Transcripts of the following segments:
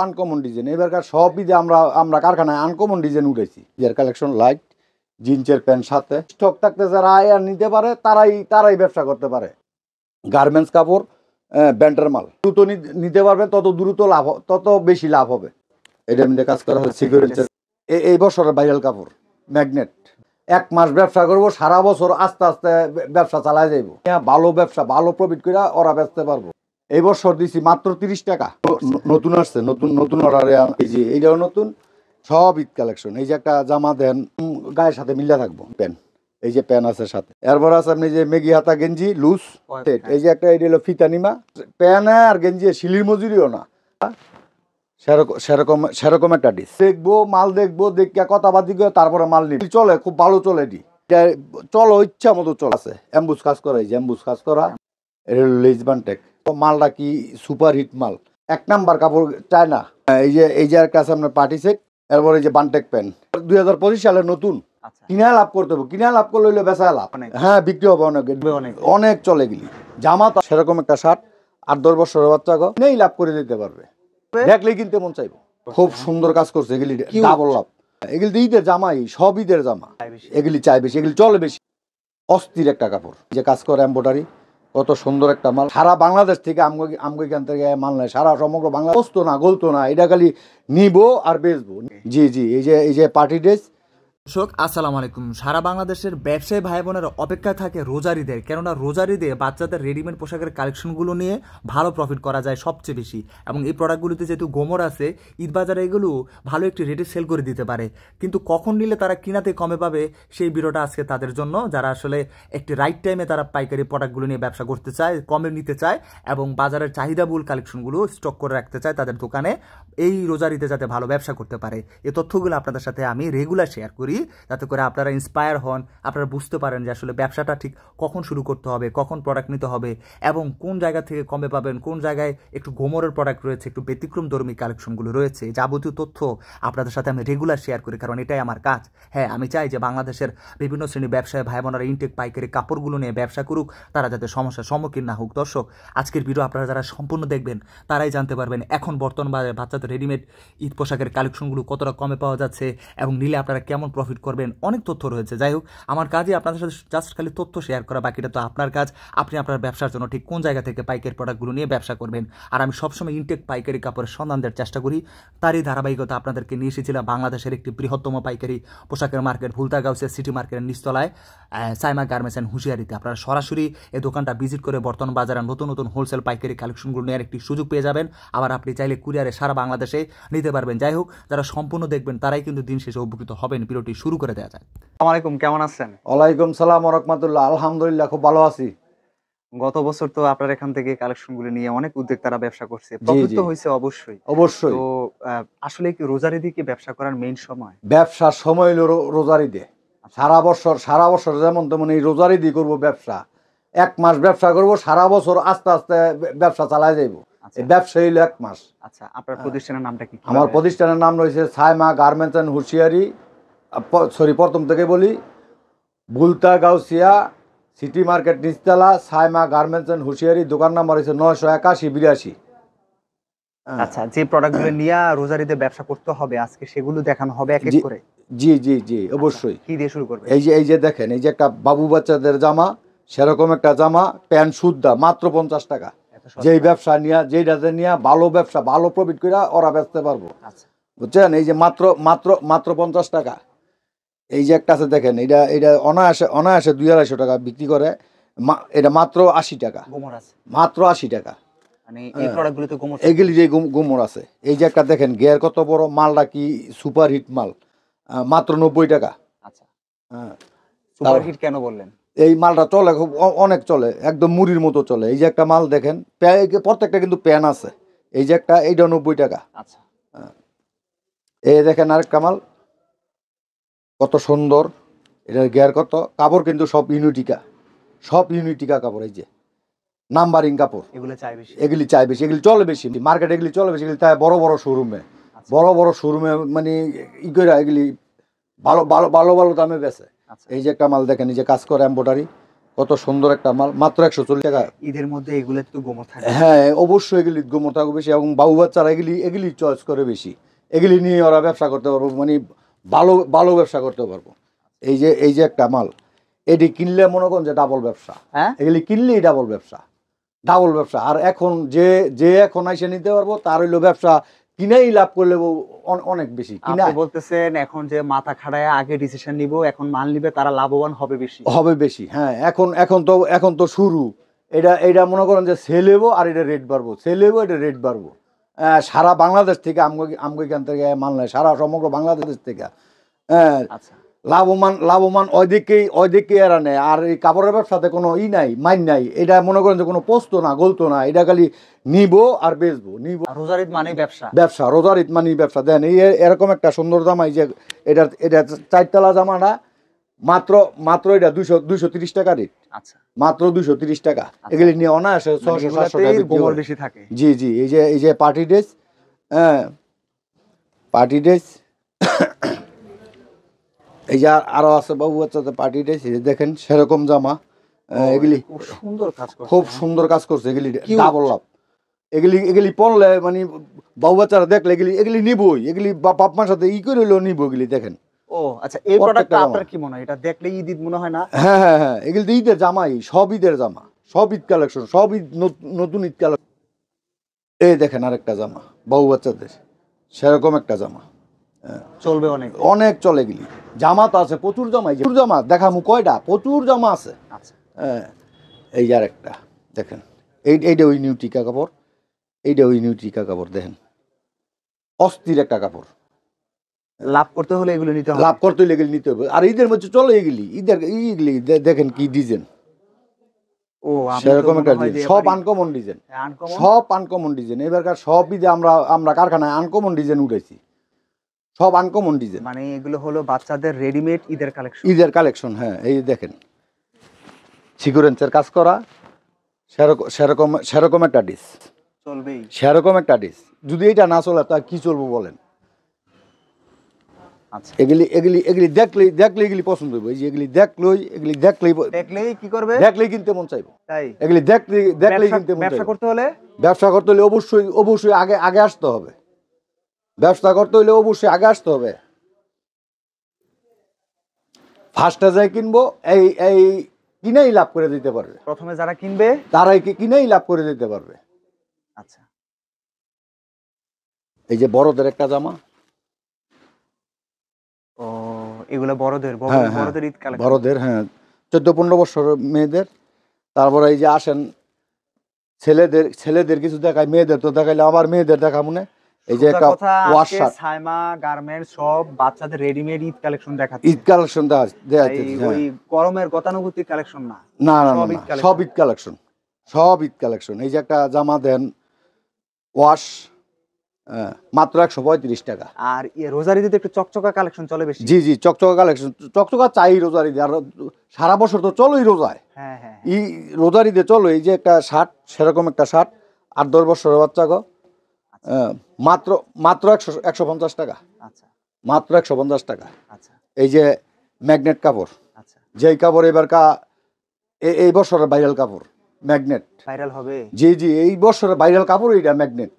Uncommon design. এবারকার সব ঈদে আমরা কারখানায় আনকমন ডিজাইন উঠেছি। ইয়ার কালেকশন লাইট জিন্সের প্যান্ট সাথে স্টক থাকতে যারা আয়ার নিতে পারে তারাই ব্যবসা করতে পারে। গার্মেন্টস কাপড় ব্যান্ডের মাল দ্রুত নিতে পারবেন, তত বেশি লাভ হবে। এটার মধ্যে কাজ করা হয় সিকিউরিটি। এই বছরের ভাইরাল কাপড় ম্যাগনেট। 1 মাস ব্যবসা করবো, সারা বছর আস্তে আস্তে ব্যবসা চালায় যাইব। ভালো ব্যবসা, ভালো প্রফিট করে ওরা বেচতে পারবো। এই বছর দিছি মাত্র 30 টাকা। নতুন আসছে, নতুন অর্ডারে। এই যে এইটাও নতুন, সব ঈদ কালেকশন। এই যে একটা জামা দেন, গায়ের সাথে মিলে থাকবো প্যান্ট। এই যে প্যান্ট আছে সাথে। এরপর আছে আপনি যে মেগি হাতা গেঞ্জি লুজ। এই যে একটা এটা হলো ফিতানিমা প্যান্ট আর গেঞ্জি, শিলির মজুরিও না। সেরকম একটা ডিস দেখবো, মাল দেখবো, দেখিয়া কথাবার্তি করে তারপরে মাল নিবি। চলে, খুব ভালো চলে। চলো ইচ্ছা মতো চলে আছে। অ্যাম্বুস কাজ করা, এই যে অ্যাম্বুস কাজ করা। এটা লেজ বানটেক মালটা কি সুপার হিট মাল, 1 নাম্বার কাপড় চায় না। এই যে একটা আছে আপনার পার্টি সেট। এরপর এই যে বানটেক প্যান্ট 2025 সালে নতুন। কিনা লাভ করতে হবে, কিনা লাভ করলে হইলে বেচা লাভ। হ্যাঁ, বিক্রি হবে অনেক চলে গেলি। জামা তো সেরকম একটা শার্ট 8-10 বছরের বাচ্চা গো নেই লাভ করে দিতে পারবে, দেখলেই কিনতে মন চাইবো। খুব সুন্দর কাজ করছে এগুলি, ডাবল লাভ। এগুলি ঈদের জামাই, সব ঈদের জামা। এগুলি চাই বেশি, এগুলি চলে বেশি। অস্থির একটা কাপড় যে কাজ করে এমব্রয়ডারি, কত সুন্দর একটা মাল। সারা বাংলাদেশ থেকে আমগো এখান থেকে মাল নেয়, সারা সমগ্র বাংলা। বসতো না, গলতো না, এটা খালি নিবো আর বেচবো। জি এই যে পার্টি ড্রেস। দর্শক আসসালামু আলাইকুম। সারা বাংলাদেশের ব্যবসায়ী ভাই বোনেরা অপেক্ষা থাকে রোজার ঈদের, কেননা রোজার ঈদে বাচ্চাদের রেডিমেড পোশাকের কালেকশনগুলো নিয়ে ভালো প্রফিট করা যায় সবচেয়ে বেশি। এবং এই প্রোডাক্টগুলোতে যেহেতু গোমর আছে, ঈদ বাজারে এগুলো ভালো একটি রেটে সেল করে দিতে পারে। কিন্তু কখন নিলে তারা কিনাতে কমে পাবে, সেই ভিডিওটা আজকে তাদের জন্য, যারা আসলে একটি রাইট টাইমে তারা পাইকারি প্রোডাক্টগুলো নিয়ে ব্যবসা করতে চায়, কমে নিতে চায় এবং বাজারের চাহিদাবহুল কালেকশনগুলো স্টক করে রাখতে চায় তাদের দোকানে, এই রোজার ঈদে যাতে ভালো ব্যবসা করতে পারে। এই তথ্যগুলো আপনাদের সাথে আমি রেগুলার শেয়ার করি, যাতে করে আপনারা ইন্সপায়ার হন, আপনারা বুঝতে পারেন যে আসলে ব্যবসাটা ঠিক কখন শুরু করতে হবে, কখন প্রোডাক্ট নিতে হবে এবং কোন জায়গা থেকে কমে পাবেন, কোন জায়গায় একটু গোমরের প্রোডাক্ট রয়েছে, একটু ব্যতিক্রম ধর্মী কালেকশনগুলো রয়েছে। যাবতীয় তথ্য আপনাদের সাথে আমি রেগুলার শেয়ার করি, কারণ এটাই আমার কাজ। হ্যাঁ, আমি চাই যে বাংলাদেশের বিভিন্ন শ্রেণী ব্যবসায়ী ভাই বোনেরা ইনটেক পাইকারি কাপড়গুলো নিয়ে ব্যবসা করুক, তারা যাতে সমস্যার সম্মুখীন না হোক। দর্শক, আজকের ভিডিও আপনারা যারা সম্পূর্ণ দেখবেন তারাই জানতে পারবেন এখন বর্তমান বাজারে বাচ্চাদের রেডিমেড ঈদ পোশাকের কালেকশনগুলো কতটা কমে পাওয়া যাচ্ছে এবং নিলে আপনারা কেমন প্রফিট করবেন। অনেক তথ্য রয়েছে। যাই হোক, আমার কাজই আপনাদের সাথে জাস্ট খালি তথ্য শেয়ার করা, বাকিটা তো আপনার কাজ। আপনি আপনার ব্যবসার জন্য ঠিক কোন জায়গা থেকে পাইকারি প্রোডাক্টগুলো নিয়ে ব্যবসা করবেন। আর আমি সবসময় ইনটেক পাইকারি কাপড়ের সন্ধান দেওয়ার চেষ্টা করি। তারই ধারাবাহিকতা আপনাদেরকে নিয়ে এসেছিলাম বাংলাদেশের একটি বৃহত্তম পাইকারি পোশাকের মার্কেট ভুলতাগাউসের সিটি মার্কেটের নিচতলায় সাইমা গার্মেন্টস অ্যান্ড হুঁশিয়ারিতে। আপনারা সরাসরি এই দোকানটা ভিজিট করে বর্তমান বাজারে নতুন হোলসেল পাইকারি কালেকশনগুলো নেওয়ার একটি সুযোগ পেয়ে যাবেন। আবার আপনি চাইলে কুরিয়ারে সারা বাংলাদেশে নিতে পারবেন। যাই হোক, যারা সম্পূর্ণ দেখবেন তারাই কিন্তু দিন শেষে উপকৃত হবেন। ভিডিওটি শুরু করে দেওয়া যায়। আসসালামু আলাইকুম, কেমন আছেন? ওয়ালাইকুম সালাম ওয়া রাহমাতুল্লাহ। আলহামদুলিল্লাহ, খুব ভালো আছি। গত বছর তো আপনার এখান থেকে কালেকশনগুলো নিয়ে অনেক উদ্যোক্তারা ব্যবসা করছে, প্রফিট তো হয়েছে অবশ্যই। তো আসলে কি রোজার ঈদে কি ব্যবসা করার মেইন সময়? ব্যবসার সময় হলো রোজার ঈদে। সারা বছর যেমন তেমন এই রোজার ঈদই করবো ব্যবসা। 1 মাস ব্যবসা করবো, সারা বছর আস্তে আস্তে ব্যবসা চালায় যাইব। এই ব্যবসা হইলো 1 মাস। আচ্ছা, আপনার প্রতিষ্ঠানের নামটা কি? আমার প্রতিষ্ঠানের নাম রয়েছে সাইমা গার্মেন্টস অ্যান্ড হুঁশিয়ারি। প্রথম থেকে বলি, ভুলতাগাউসিয়া সিটি মার্কেট নিচতলা সাইমা গার্মেন্টস অ্যান্ড হুঁশিয়ারি। দোকান নাম্বার হচ্ছে 981-82। আচ্ছা, যে প্রোডাক্টগুলো নিয়ে রোজার ঈদে ব্যবসা করতে হবে আজকে সেগুলো দেখানো হবে এক এক করে। জি অবশ্যই। কি দিয়ে শুরু করবেন? এই যে দেখেন, এই যে একটা বাবু বাচ্চাদের জামা, সেরকম একটা জামা প্যান্ট সুদ্ধা মাত্র 50 টাকা। যেই ব্যবসা নিয়ে, যেইটাতে নিয়ে ভালো ব্যবসা, ভালো প্রফিট করে ওরা বেচতে পারবো। বুঝছেন? এই যে মাত্র 50 টাকা। এই যে একটা আছে দেখেন, এটা অনায়াসে 200-250 টাকা বিক্রি করে। এটা মাত্র 80 টাকা। মাত্র 80 টাকা। এগুলি যে গোমর আছে। এই যে একটা দেখেন, গিয়ার কত বড়, মালটা কি সুপার হিট মাল, মাত্র 90 টাকা। আচ্ছা, সুপার হিট কেন বললেন? এই মালটা চলে, খুব অনেক চলে, একদম মুড়ির মতো চলে। এই যে একটা মাল দেখেন, প্রত্যেকটা কিন্তু প্যান আছে। এই যে একটা, এইটা 90 টাকা। আচ্ছা, এই দেখেন আরেকটা মাল, কত সুন্দর। এটার গিয়ার কত, কাপড় কিন্তু সব ইউনিটিকা কাপড়। এই যে নাম্বারিং কাপড়। এগুলি চাই বেশি, এগুলি চলে বেশি মার্কেটে, এগুলি চলে বেশি। এগুলি তাই বড় বড় শোরুমে মানে ই করে এগুলি ভালো দামে বেচে। এই যে একটা মাল দেখেন, এই যে কাজ করে এমব্রয়ডারি, কত সুন্দর একটা মাল, মাত্র 140 টাকা। ঈদের মধ্যে এগুলো তো গোমর থাকে। হ্যাঁ অবশ্যই এগুলি গোমর থাকবে বেশি, এবং বাবু বাচ্চারা এগুলি চয়েস করে বেশি, এগুলি নিয়ে ওরা ব্যবসা করতে পারবো, মানে ভালো ভালো ব্যবসা করতে পারবো। এই যে একটা মাল, এটি কিনলে মনে করেন যে ডাবল ব্যবসা, হ্যাঁ এগুলি কিনলেই ডাবল ব্যবসা, ডাবল ব্যবসা। আর এখন যে এখন এসে নিতে পারবো তার হইলো ব্যবসা কিনেই লাভ করলে অনেক বেশি কিনা আপনি বলতেছেন এখন যে মাথা খাড়ায় আগে ডিসিশন নিব, এখন মাল নিবে, তারা লাভবান হবে বেশি। হবে বেশি। হ্যাঁ এখন তো শুরু, এটা মনে করেন যে সেল হবো আর এটা রেট বাড়বো, সেল হবো এটা রেট বাড়বো। সারা বাংলাদেশ থেকে আমগো এখান থেকে মাল নেয়, সারা সমগ্র বাংলাদেশ থেকে। হ্যাঁ আচ্ছা, লাভবান ওইদিকে এরা নেয়। আর এই কাপড়ের ব্যবসাতে কোনো নাই, মাইন নাই, এটা মনে করেন যে কোনো পোস্ত না, গলতো না, এটা খালি নিবো আর বেচবো, নিবো। রোজার ঈদ মানে ব্যবসা, ব্যবসা রোজার ঈদ মানে ব্যবসা। দেন এরকম একটা সুন্দর জামা, এই যে এটা 4 তলা জামাটা মাত্র এটা 230 টাকা রেট, আচ্ছা মাত্র 230 টাকা। এগুলি নিয়ে অনায়াসে 600-700 টাকা বিক্রি গোমর হয়। বেশি থাকে। জি এই যে পার্টি ড্রেস, হ্যাঁ পার্টি ড্রেস, এই যে আরো আছে বাবু বাচ্চাতে পার্টি ড্রেস, এই যে দেখেন সেরকম জামা। এগুলি খুব সুন্দর কাজ করছে, খুব সুন্দর কাজ করছে, এগুলি ডাবল লাভ। এগুলি পড়লে মানে বাবু বাচ্চারা দেখলে এগুলি নিবই, এগুলি বাপ মার সাথে করে হইলেও নিব, এগুলি দেখেন। ও আচ্ছা, এই প্রোডাক্টটা আপনার কি মনে হয়, এটা দেখলে ঈদ মনে হয় না? হ্যাঁ এগুলি তো ঈদের জামাই, সব ঈদের জামা, সব ঈদ কালেকশন, সব ঈদ নতুন ঈদ কালেকশন। এই দেখেন আরেকটা জামা বাবু বাচ্চাদের, সেরকম একটা জামা চলবে অনেক, অনেক চলে। গেলি জামা তো আছে প্রচুর, প্রচুর জামা দেখামু কয়টা, প্রচুর জামা আছে। আচ্ছা হ্যাঁ এই যে আরেকটা দেখেন, এইটা ওই নিউ টিকা কাপড়, এইটা ওই নিউ টিকা কাপড়, দেখেন অস্থির একটা কাপড়। লাভ করতে হলে এগুলো নিতে হবে, লাভ করতে হলে এগুলি নিতে হবে। আর ঈদের মধ্যে চলো এইগুলি দেখেন কি ডিজাইন, ও সেরকম একটা ডিজাইন, সব আনকমন ডিজাইন, সব আনকমন ডিজাইন। এবারকার সব ঈদে আমরা কারখানায় আনকমন ডিজাইন উঠেছি, সব আনকমন ডিজাইন। মানে এগুলো হলো বাচ্চাদের রেডিমেড ঈদের কালেকশন, ঈদের কালেকশন। হ্যাঁ এই দেখেন সিকোয়েন্সের কাজ করা, সেরকম একটা ডিস চলবেই, সেরকম একটা ডিস। যদি এটা না চলে তা কি চলবো বলেন? আচ্ছা এগুলি দেখলে এগুলি পছন্দ হইব, এই যে এগুলি দেখলেই কি করবে, দেখলেই কিনতে মন চাইবো। তাই এগুলি দেখলেই কিনতে মন ব্যবসা চাইবো। করতে হলে অবশ্যই আগে আসতে হবে, ব্যবসা করতে হলে অবশ্যই আগে আসতে হবে। ফার্স্টে যাই কিনবো, এই কিনেই লাভ করে দিতে পারবে, প্রথমে যারা কিনবে তারাই কিনেই লাভ করে দিতে পারবে। আচ্ছা এই যে বড়দের একটা জামা, ও এগুলো বড়দের ঈদ কালেকশন, বড়দের, হ্যাঁ 14-15 বছর মেয়েদের। তারপরে এই যে আসেন ছেলেদের কিছু দেখায়, মেয়েদের তো দেখাইলে আবার মেয়েদের দেখা মনে। এই যে একটা ওয়াশ শার্ট, সাইমা গার্মেন্টস সব বাচ্চাদের রেডিমেড ঈদ কালেকশন দেখাচ্ছে, ঈদ কালেকশন দেখাচ্ছে। ওই গরমের গতানুগতিক কালেকশন না, সব ঈদ কালেকশন, সব ঈদ কালেকশন। এই যে একটা জামা দেন ওয়াশ, মাত্র 135 টাকা। আর রোজার ঈদে একটু চকচকা কালেকশন চলে বেশি। জি চকচকা কালেকশন, চকচকা চাই রোজার ঈদে। আর সারা বছর তো চলোই রোজায়, হ্যাঁ রোজার ঈদে চলো। এই যে একটা শার্ট, সেরকম একটা শার্ট 8-10 বছরের বাচ্চা গো, মাত্র 150 টাকা, আচ্ছা মাত্র 150 টাকা। আচ্ছা এই যে ম্যাগনেট কাপড়, আচ্ছা যেই কাপড় এবার এই বছরের ভাইরাল কাপড়, ম্যাগনেট ভাইরাল হবে। জি এই বছরের ভাইরাল কাপড় এইটা ম্যাগনেট।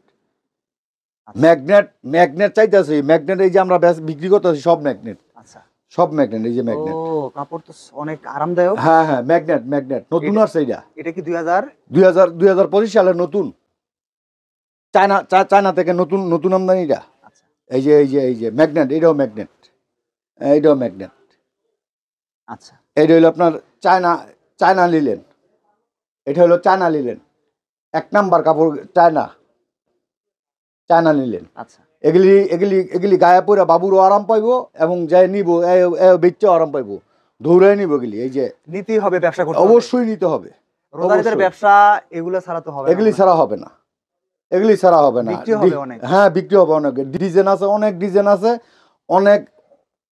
ম্যাগনেট চাইতেছি, ম্যাগনেট এই যে আমরা বিক্রি করতেছি সব ম্যাগনেট, আচ্ছা সব ম্যাগনেট। এই যে ম্যাগনেট, ও কাপড় তো অনেক আরামদায়ক। হ্যাঁ ম্যাগনেট নতুন আসছে এটা কি 2025 সালের নতুন, চায়না থেকে নতুন আমদানি এটা। আচ্ছা এই যে ম্যাগনেট, এইটাও ম্যাগনেট, আচ্ছা এইটা হলো আপনার চায়না লিলেন, এটা হলো চায়না লিলেন, 1 নাম্বার কাপড় চায়না নিলেন। আচ্ছা এগুলি গায়ে পরে বাবুরও আরাম পাইবো, এবং যাই নিব বেচতেও আরাম পাইবো, দৌড়াই নিব। এগুলি এই যে নিতেই হবে, ব্যবসা করতে অবশ্যই নিতে হবে। রোজারিদের ব্যবসা এগুলো ছাড়া তো হবে না, এগুলি ছাড়া হবে না, এগুলি ছাড়া হবে না। বিক্রি হবে অনেক, হ্যাঁ বিক্রি হবে অনেক। ডিজাইন আছে, অনেক ডিজাইন আছে,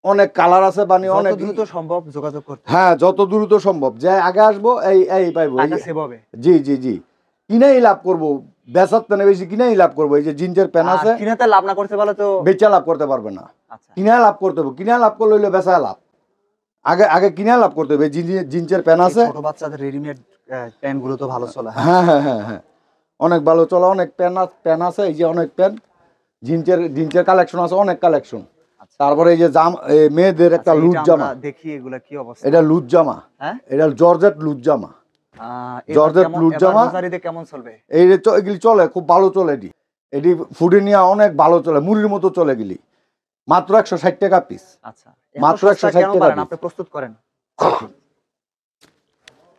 অনেক কালার আছে, মানে অনেক দ্রুত সম্ভব যোগাযোগ করতে। হ্যাঁ যত দ্রুত সম্ভব, যে আগে আসবো এই পাইবো। জি কিনেই লাভ করবো, বেচার তেনে বেশি কিনেই লাভ করবো। এই যে জিন্সের প্যান্ট আছে, কিনাতে লাভ না করতে পারলে তো বেচা লাভ করতে পারবে না। আচ্ছা কিনা লাভ করতে হবে, কিনা লাভ করলে হইলে বেচা লাভ। আগে আগে কিনে লাভ করতে হবে। জিন্সের প্যান্ট আছে, ছোট বাচ্চাদের রেডিমেড প্যান্ট গুলো তো ভালো চলে। হ্যাঁ হ্যাঁ হ্যাঁ হ্যাঁ, অনেক ভালো চলে, অনেক প্যান্ট আছে, এই যে অনেক প্যান্ট, জিন্সের কালেকশন আছে, অনেক কালেকশন। তারপরে এই যে মেয়েদের একটা লুজ জামা দেখি, এগুলা কি অবস্থা? এটা লুজ জামা, হ্যাঁ এটা জর্জেট লুজ জামা, জর্জেট লুজ জামা। কেমন চলবে? এগুলি চলে, খুব ভালো চলে। এটি ফুডে নিয়ে অনেক ভালো চলে, মুড়ির মতো চলে গেলি। মাত্র 160 টাকা পিস। আচ্ছা, মাত্র 160 টাকা। আপনি প্রস্তুত করেন?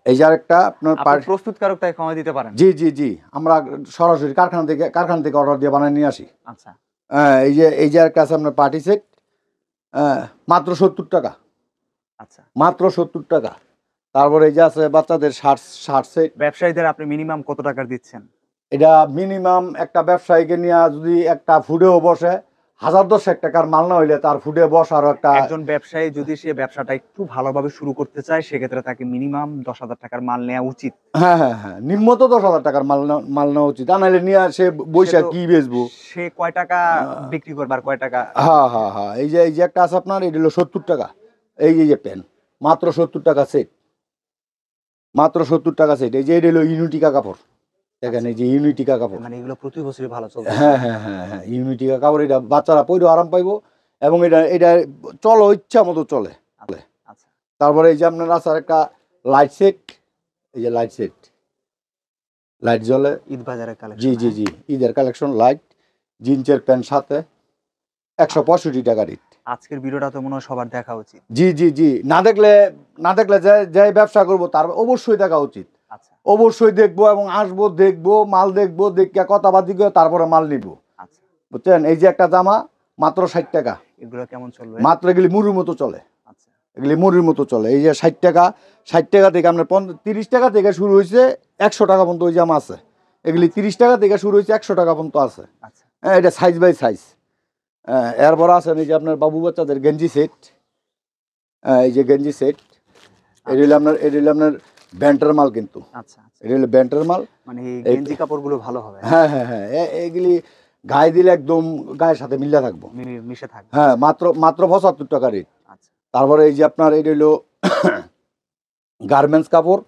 এই যে আরেকটা আপনার প্রস্তুতকারক তাই কমাই দিতে পারেন? জি জি জি, আমরা সরাসরি কারখানা থেকে অর্ডার দিয়ে বানিয়ে নিয়ে আসি। আচ্ছা, এই যে আরেকটা আছে আপনার পার্টি সেট, মাত্র 70 টাকা। আচ্ছা, মাত্র 70 টাকা। তারপরে এই যে আছে বাচ্চাদের শার্ট সেট। ব্যবসায়ীদের আপনি মিনিমাম কত টাকার দিচ্ছেন? এটা মিনিমাম একটা ব্যবসায়ীকে নিয়ে যদি একটা ফুডেও বসে 1000-1000 টাকার মাল না হইলে তার ফুডে বসারও একটা, একজন ব্যবসায়ী যদি সে ব্যবসাটা একটু ভালোভাবে শুরু করতে চায় সেক্ষেত্রে তাকে মিনিমাম 10,000 টাকার মাল নেওয়া উচিত। হ্যাঁ হ্যাঁ হ্যাঁ, নিম্নত 10,000 টাকার মাল নেওয়া উচিত। তা নাহলে নিয়ে সে বৈশা কি বেচবো? সে কয় টাকা বিক্রি করবে আর কয় টাকা? হ্যাঁ হ্যাঁ হ্যাঁ, এই যে একটা আছে আপনার, এটা হলো 70 টাকা। এই যে পেন মাত্র 70 টাকা সেট, মাত্র 70 টাকা সেট। এই যে এটা হলো ইউনিটিকা কাপড়, দেখেন এই যে ইউনিটিকা কাপড়, মানে এগুলো প্রতি বছরই ভালো চলছে। হ্যাঁ হ্যাঁ হ্যাঁ হ্যাঁ, ইউনিটিকা কাপড়। এটা বাচ্চারা পরেও আরাম পাইবো এবং এটা চলো ইচ্ছা মতো চলে। আচ্ছা, তারপরে এই যে আপনার আছে একটা লাইট সেট, এই যে লাইট সেট, লাইট জ্বলে, ঈদ বাজারের কালেকশন। জি জি জি, ঈদের কালেকশন। লাইট জিন্সের প্যান্ট সাথে 165 টাকা রেট। আজকের ভিডিওটা তো মনে হয় সবার দেখা উচিত। জি জি জি, না দেখলে যে ব্যবসা করবো তার অবশ্যই দেখা উচিত। আচ্ছা, অবশ্যই দেখবো এবং আসবো, দেখবো মাল, দেখবো দেখিয়া কথাবার্তি করে তারপরে মাল নিব। আচ্ছা, বুঝছেন? এই যে একটা জামা মাত্র 60 টাকা। এগুলো কেমন চলবে? মাত্র এগুলি মুড়ির মতো চলে। আচ্ছা, এগুলি মুড়ির মতো চলে। এই যে 60 টাকা, 60 টাকা থেকে আপনার 30 টাকা থেকে শুরু হয়েছে 100 টাকা পর্যন্ত ওই জামা আছে। এগুলি 30 টাকা থেকে শুরু হয়েছে 100 টাকা পর্যন্ত আছে। আচ্ছা, হ্যাঁ, এটা সাইজ বাই সাইজ। এরপর আছেন এই যে আপনার বাবু বাচ্চাদের গেঞ্জি সেট, এই যে গেঞ্জি সেট, এটা হলো আপনার ব্যান্ডের মাল কিন্তু। আচ্ছা, এটা হলো ব্যান্ডের মাল, মানে এই গেঞ্জি কাপড়গুলো ভালো হবে। হ্যাঁ হ্যাঁ হ্যাঁ, এগুলি গায়ে দিলে একদম গায়ের সাথে মিলে থাকবো, মিশে থাকবে। হ্যাঁ, মাত্র 75 টাকা রেট। আচ্ছা, তারপরে এই যে আপনার এটা হলো গার্মেন্টস কাপড়,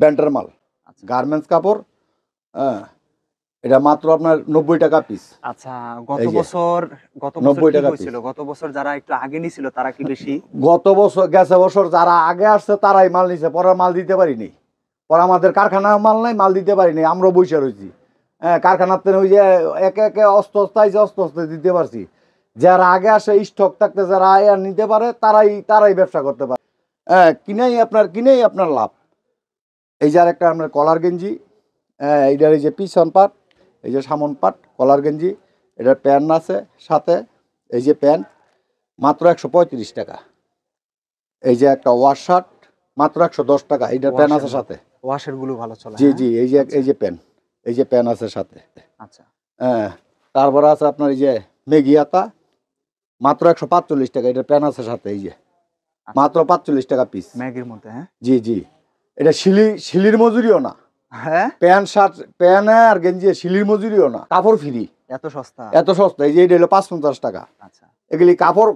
ব্যান্ডের মাল, গার্মেন্টস কাপড়, এটা মাত্র আপনার 90 টাকা পিস। আচ্ছা, গত বছর 90 টাকা ছিল, গত বছর যারা একটু আগে নিছিল তারা কি বেশি? গত বছর যারা আগে আসছে তারাই মাল নিছে, পরে মাল দিতে পারিনি। পরে আমাদের কারখানায় মাল নাই, মাল দিতে পারিনি, আমরা বসে রয়েছি। হ্যাঁ, কারখানাতে ওই যে একে একে অস্তে অস্তে দিতে পারছি। যারা আগে আসে স্টক থাকতে যারা আর নিতে পারে তারাই ব্যবসা করতে পারে। হ্যাঁ, কিনেই আপনার লাভ। এই যে আরেকটা আপনার কলার গেঞ্জি, এইটার এই যে পিছন পাট, এই যে সামন পাট, কলার গেঞ্জি, এটার প্যান্ট আছে সাথে, এই যে প্যান্ট মাত্র 135 টাকা। এই যে একটা ওয়াশ শার্ট মাত্র 110 টাকা, এইটার প্যান্ট আছে সাথে। ওয়াশের গুলো ভালো চলে? জি জি, এই যে প্যান্ট আছে সাথে। আচ্ছা, হ্যাঁ, তারপরে আছে আপনার এই যে মেগি হাতা মাত্র 145 টাকা, এটার প্যান্ট আছে সাথে। এই যে মাত্র 45 টাকা পিস ম্যাগির মধ্যে। হ্যাঁ, জি জি, এটা শিলির মজুরিও না। হ্যাঁ, প্যান্ট শার্ট প্যান্ট আর গেঞ্জি শিলির মজুরিও না, কাপড় ফ্রি। এত সস্তা? এত সস্তা। এই যে এটা হলো 550 টাকা। আচ্ছা, এগুলি কাপড়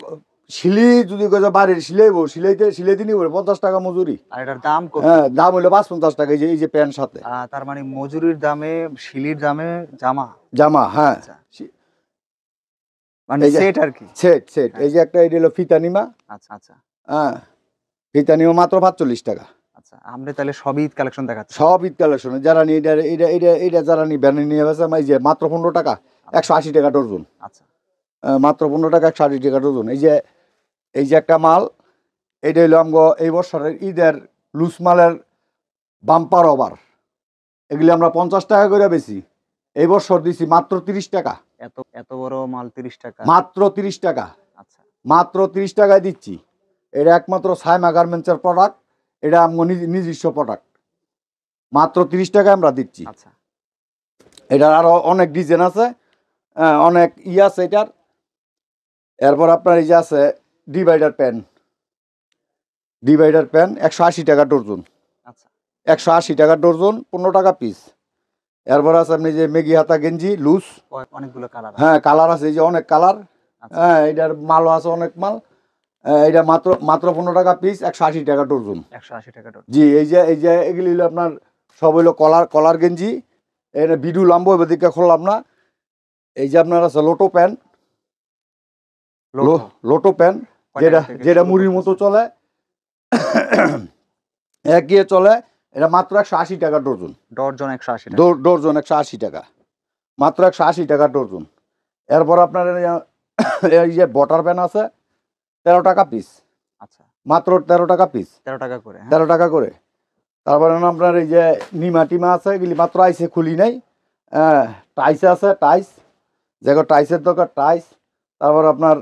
শিলি যদি বাড়ির সিলাইতে নিব 50 টাকা মজুরি। আর এটার দাম কত? হ্যাঁ, দাম হলো 550 টাকা। এই যে প্যান্ট সাথে। তার মানে মজুরির দামে শিলির দামে জামা, হ্যাঁ, মানে সেট আর কি, সেট। এই যে একটা এটা হলো ফিতানিমা। আচ্ছা আচ্ছা, হ্যাঁ, ফিতানিমা মাত্র 45 টাকা। আচ্ছা, আমরা তাহলে সব ঈদ কালেকশন দেখাচ্ছি। সব ঈদ কালেকশন যারা নিয়ে এটা যারা নিয়ে ব্যানে নিয়ে গেছে, এই যে মাত্র 15 টাকা, 180 টাকা ডজন। আচ্ছা, মাত্র 15 টাকা, 180 টাকা ডজন। এই যে একটা মাল, এটা হলো আমগো এই বছরের ঈদের লুজ মালের বাম্পার ওভার। এগুলি আমরা 50 টাকা করে বেশি, এই বছর দিছি মাত্র 30 টাকা। এত বড় মাল 30 টাকা? মাত্র 30 টাকা। আচ্ছা, মাত্র 30 টাকায় দিচ্ছি। এটা একমাত্র সাইমা গার্মেন্টসের প্রোডাক্ট, এটা আমগো নিজস্ব প্রোডাক্ট। মাত্র 30 টাকায় আমরা দিচ্ছি। আচ্ছা, এটার আরো অনেক ডিজাইন আছে, অনেক আছে এটার। এরপর আপনার এই যে আছে ডিভাইডার প্যান 180 টাকা ডজন। আচ্ছা, 180 টাকা ডজন, 15 টাকা পিস। এরপর আছে আপনি যে মেগি হাতা গেঞ্জি লুজ, অনেকগুলো কালার। হ্যাঁ, কালার আছে, এই যে অনেক কালার। হ্যাঁ, এটার মালও আছে, অনেক মাল। এটা মাত্র মাত্র 15 টাকা পিস, 180 টাকা ডজন। 180 টাকা ডজন। জি, এই যে এগুলি হলো আপনার সব হইলো কলার গেঞ্জি। এটা বিডু লাম্বো এদিকে খুললাম না। এই যে আপনার আছে লোটো প্যান্ট, লোটো প্যান্ট, যেটা মুড়ির মতো চলে, একই চলে। এটা মাত্র 180 টাকা ডজন। ডজন 180 টাকা। ডজন 180 টাকা, মাত্র 180 টাকা ডজন। এরপর আপনার এই যে বটার প্যান্ট আছে 13 টাকা পিস। আচ্ছা, মাত্র 13 টাকা পিস, 13 টাকা করে। 13 টাকা করে। তারপরে আপনার এই যে নিমা টিমা আছে, এগুলি মাত্র আইসে, খুলি নাই। টাইস আছে, টাইস, যেগুলো টাইসের দরকার টাইস। তারপর আপনার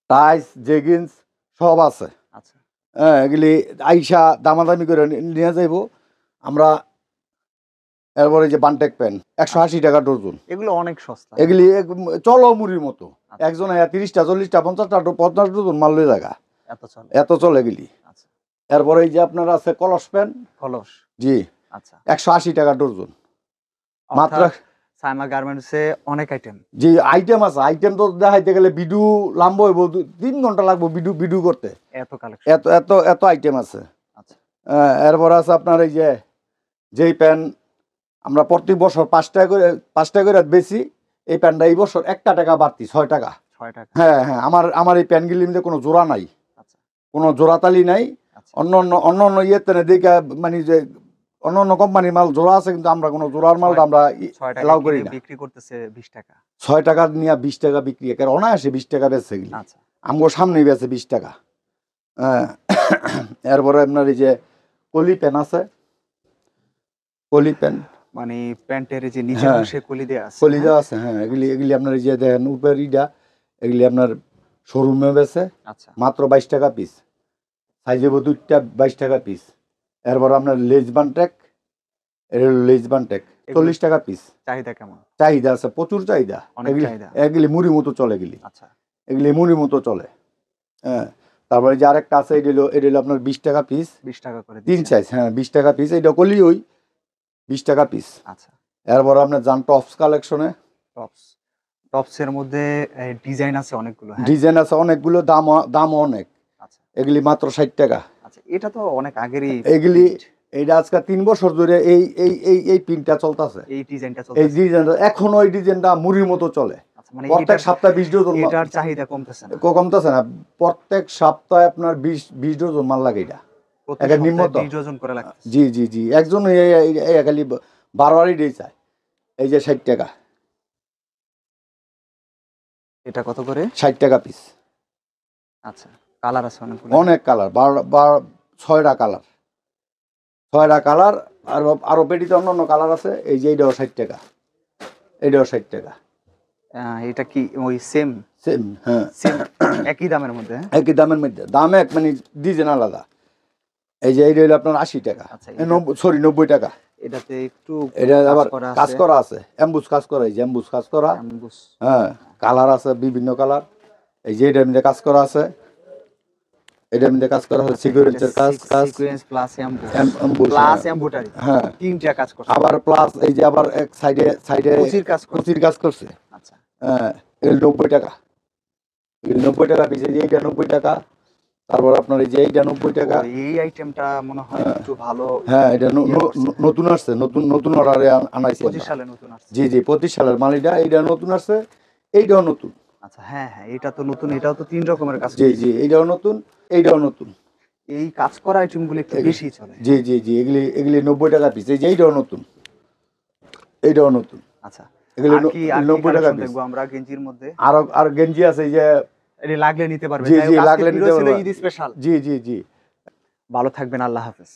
টাইস, জেগিন্স সব আছে। আচ্ছা, এগুলি আইসা দামাদামি করে নিয়ে যাইব আমরা। এরপরে যে বানটেক প্যান্ট 180 টাকা ডজন। এগুলো অনেক সস্তা। এগুলি চলো মুড়ির মতো। আচ্ছা। একজন 30টা 40টা 50টা 50 ডজন মাল লয়ে জায়গা, এত চলে এগুলি। আচ্ছা, এরপরে এই যে আপনার আছে কলস প্যান্ট। কলস, জি। আচ্ছা, 180 টাকা ডজন। মাত্র সাইমা গার্মেন্টসে অনেক আইটেম। জি, আইটেম আছে। আইটেম তো দেখাইতে গেলে ভিডিও লম্বা হইব, 3 ঘন্টা লাগবে ভিডিও করতে। এত কালেকশন, এত আইটেম আছে। আচ্ছা, এরপর আছে আপনার এই যে যেই প্যান্ট আমরা প্রতি বছর 5 টাকা করে বেশি, এই প্যান্টটা এই বছর 1 টাকা বাড়তি, 6 টাকা। 6 টাকা। হ্যাঁ হ্যাঁ, আমার এই প্যান্টগুলির মধ্যে কোনো জোড়া নাই। আচ্ছা, কোনো জোড়াতালি নাই। আচ্ছা, অন্য ইয়েতে দেখে মানে যে অন্য কোম্পানির মাল জোড়া আছে, কিন্তু আমরা কোনো জোড়ার মাল আমরা এলাও করি না। বিক্রি করতেছে 20 টাকা। 6 টাকা নিয়ে 20 টাকা বিক্রি, অনায়াসে 20 টাকা বেচছে এগুলি। আচ্ছা, আমগো সামনেই বেচে 20 টাকা। এরপরে আপনার এই যে কলি প্যান্ট আছে, কলি প্যান্ট মানে প্যান্টের যে নিচের অংশে কলি দেয়া আছে। কলি দেওয়া আছে, হ্যাঁ। এগুলি আপনার এই যে দেখেন উপর ইটা, এগুলি আপনার শোরুমে বেচে। আচ্ছা, মাত্র 22 টাকা পিস। সাইজে 2টা 22 টাকা পিস। এরপর আপনার লেজ বানটেক, লেজ বানটেক 40 টাকা পিস। চাহিদা কেমন? চাহিদা আছে, প্রচুর চাহিদা। এগুলি মুড়ি মতো চলে এগুলি। আচ্ছা, এগুলি মুড়ি মতো চলে। হ্যাঁ। তারপরে যে আরেকটা আছে, এটা হলো আপনার 20 টাকা পিস। 20 টাকা করে 3 সাইজ, হ্যাঁ 20 টাকা পিস। এটা কলি ওই 20 টাকা পিস। আচ্ছা, এরপর আপনার যান টপস কালেকশনে। টপসের মধ্যে ডিজাইন আছে অনেকগুলো। ডিজাইন আছে অনেকগুলো, দাম অনেক। আচ্ছা, এগুলি মাত্র 60 টাকা। আচ্ছা, এটা তো অনেক আগেরই। এগুলি এইটা আজকে 3 বছর ধরে এই প্রিন্টটা চলতেছে, এই ডিজাইনটা চলতেছে। এই ডিজাইনটা এখনো এই ডিজাইনটা মুড়ির মতো চলে। মানে প্রত্যেক সপ্তাহে 20 ডজন। এটার চাহিদা কমতেছে না? কমতেছে না। প্রত্যেক সপ্তাহে আপনার 20 ডজন মাল লাগে। এটা প্রত্যেক সপ্তাহে 20 ডজন করে লাগে। জি জি জি, একজন খালি 12 ডে চায়। এই যে 60 টাকা। এটা কত করে? 60 টাকা পিস। আচ্ছা, কালার আছে অনেক কালার, 6টা কালার, 6টা কালার। আরো পেটিতে অন্য কালার আছে। এই যে এইটাও 60 টাকা, এইটাও 60 টাকা। এটা কি ওই সেম? হ্যাঁ, একই দামের মধ্যে। একই দামের মধ্যে, দাম এক, মানে ডিজাইন আলাদা। এই যে এইটা হলো আপনার 80 টাকা। 90 টাকা। এটাতে একটু এটা আবার কাজ করা আছে, এমবুস কাজ করা। এই যে এমবুস কাজ করা। হ্যাঁ, কালার আছে বিভিন্ন কালার। এই যে এটার মধ্যে কাজ করা আছে, এটার মধ্যে কাজ করা আছে সিকোয়েন্সের কাজ, সিকোয়েন্স প্লাস এমবুস প্লাস এমব্রয়ডারি। হ্যাঁ, তিনটা কাজ করছে। আবার প্লাস এই যে আবার এক সাইডে কুচির কাজ করছে। আচ্ছা, হ্যাঁ, এগুলো 90 টাকা। এগুলো 90 টাকা পিস। এই যে এইটা 90 টাকা। তারপর আপনার এই যে এইটা 90 টাকা। এই আইটেমটা মনে হয় একটু ভালো। হ্যাঁ, এটা নতুন আসছে, নতুন অর্ডারে আনাইছে। 25 সালে নতুন আসছে। জি জি, 25 সালের মাল। এইটা নতুন আসছে, এইটাও নতুন। আচ্ছা, হ্যাঁ হ্যাঁ, এটা তো নতুন। এটাও তো 3 রকমের কাজ। জি জি, এইটাও নতুন, এইটাও নতুন। এই কাজ করা আইটেমগুলো একটু বেশি চলে। জি জি জি, এগুলি 90 টাকা পিস। এই যে এইটাও নতুন, এইটাও নতুন। আচ্ছা, এগুলি 90 টাকা পিস। দেখবো আমরা গেঞ্জির মধ্যে। আর গেঞ্জি আছে, এই যে এটা লাগলে নিতে পারবে। জি জি, লাগলে নিতে পারবে। ঈদ স্পেশাল। জি জি জি। ভালো থাকবেন, আল্লাহ হাফেজ।